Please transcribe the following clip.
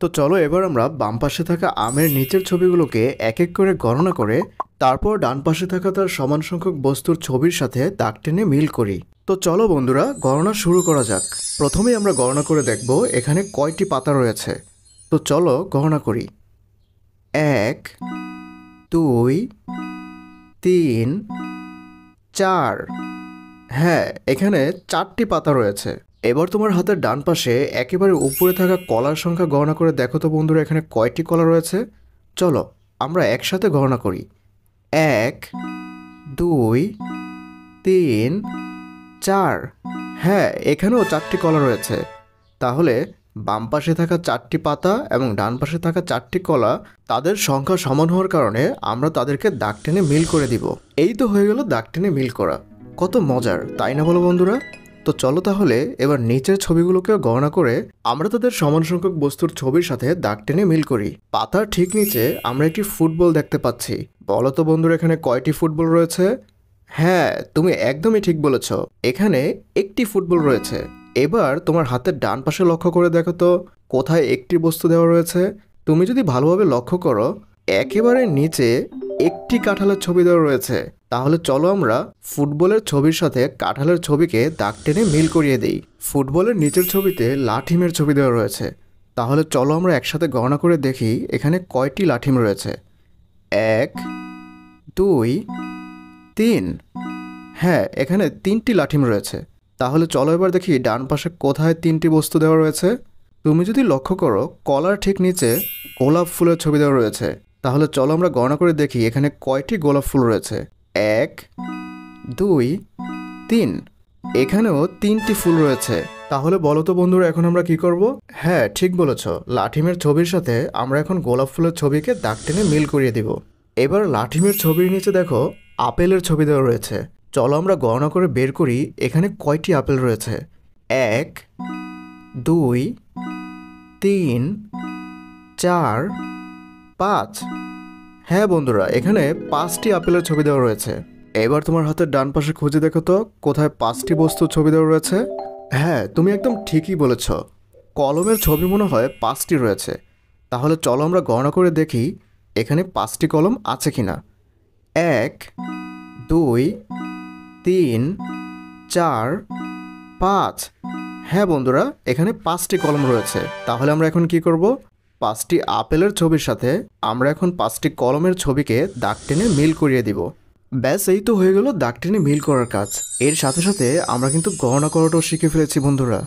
তো চলো এবার আমরা বাম পাশে থাকা আমের নিচের ছবিগুলোকে এক এক করে গণনা করে তারপর ডান পাশে থাকা তার সমান সংখ্যক বস্তুর ছবির সাথে দাগ টেনে মিল করি। তো চলো বন্ধুরা গণনা শুরু করা যাক। প্রথমেই আমরা গণনা করে দেখব এখানে কয়টি পাতা রয়েছে। তো চলো গণনা করি। 1 2 3 4। হ্যাঁ, এখানে 4টি পাতা রয়েছে। এবার তোমার হাতের ডান পাশে একেবারে উপরে থাকা কলার সংখ্যা গণনা করে দেখো তো বন্ধুরা এখানে কয়টি কলা রয়েছে। চলো আমরা একসাথে গণনা করি। 1 2 3 4। হ্যাঁ, এখানেও 4টি কলা রয়েছে। তাহলে বাম পাশে থাকা 4টি পাতা এবং ডান পাশে থাকা 4টি কলা তাদের সংখ্যা সমান হওয়ার কারণে আমরা তাদেরকে দাগ টেনে মিল করে দিব। এই তো হয়ে গেল দাগ টেনে মিল করা। কত মজার, তাই না বলো বন্ধুরা? তো চলো তাহলে এবার নিচের ছবিগুলোকেও গণনা করে আমরা তাদের সমান সংখ্যক বস্তুর ছবির সাথে দাগ টেনে মিল করি। পাতার ঠিক নিচে আমরা একটি ফুটবল দেখতে পাচ্ছি। বলো তো বন্ধুরা এখানে কয়টি ফুটবল রয়েছে? হ্যাঁ, তুমি একদমই ঠিক বলেছ, এখানে একটি ফুটবল রয়েছে। এবার তোমার হাতের ডান পাশে লক্ষ্য করে দেখো তো কোথায় একটি বস্তু দেওয়া রয়েছে। তুমি যদি ভালোভাবে লক্ষ্য করো একেবারে নিচে একটি কাঁঠালের ছবি দেওয়া রয়েছে। তাহলে চলো আমরা ফুটবলের ছবির সাথে কাঁঠালের ছবিকে দাগ টেনে মিল করিয়ে দিই। ফুটবলের নিচের ছবিতে লাঠিমের ছবি দেওয়া রয়েছে। তাহলে চলো আমরা একসাথে গণনা করে দেখি এখানে কয়টি লাঠিম রয়েছে। 1 2 3। হ্যাঁ, এখানে 3টি লাঠিম রয়েছে। তাহলে চলো এবার দেখি ডান পাশে কোথায় 3টি বস্তু দেওয়া রয়েছে। তুমি যদি লক্ষ্য করো কলার ঠিক নিচে গোলাপ ফুলের ছবি দেওয়া রয়েছে। তাহলে চলো আমরা গণনা করে দেখি এখানে কয়টি গোলাপ ফুল রয়েছে। 1 2 3। এখানেও 3টি ফুল রয়েছে। তাহলে বলো তো বন্ধুরা এখন আমরা কি করব? হ্যাঁ, ঠিক বলেছ, লাঠিমের ছবির সাথে আমরা এখন গোলাপ ফুলের ছবিকে দাগ টেনে মিল করিয়ে দিব। এবার লাঠিমের ছবির নিচে দেখো আপেলের ছবি দেওয়া রয়েছে। চলো আমরা গণনা করে বের করি এখানে কয়টি আপেল রয়েছে। 1 2 3 4 5। হ্যাঁ বন্ধুরা, এখানে 5টি আপেলের ছবি দেওয়া রয়েছে। এবার তোমার হাতের ডান পাশে খুঁজে দেখো তো কোথায় 5টি বস্তুর ছবি দেওয়া রয়েছে। হ্যাঁ, তুমি একদম ঠিকই বলেছ, কলমের ছবি মনে হয় 5টি রয়েছে। তাহলে চলো আমরা গণনা করে দেখি এখানে 5টি কলম আছে কিনা। 1 2 3 4 5। হ্যাঁ বন্ধুরা, এখানে 5টি কলম রয়েছে। তাহলে আমরা এখন কি করব? 5টি আপেলের ছবির সাথে আমরা এখন 5টি কলমের ছবিকে দাগ টেনে মিল করিয়ে দিব। ব্যাস, এই তো হয়ে গেল দাগ টেনে মিল করার কাজ। এর সাথে সাথে আমরা কিন্তু গণনা করাটাও শিখে ফেলেছি বন্ধুরা।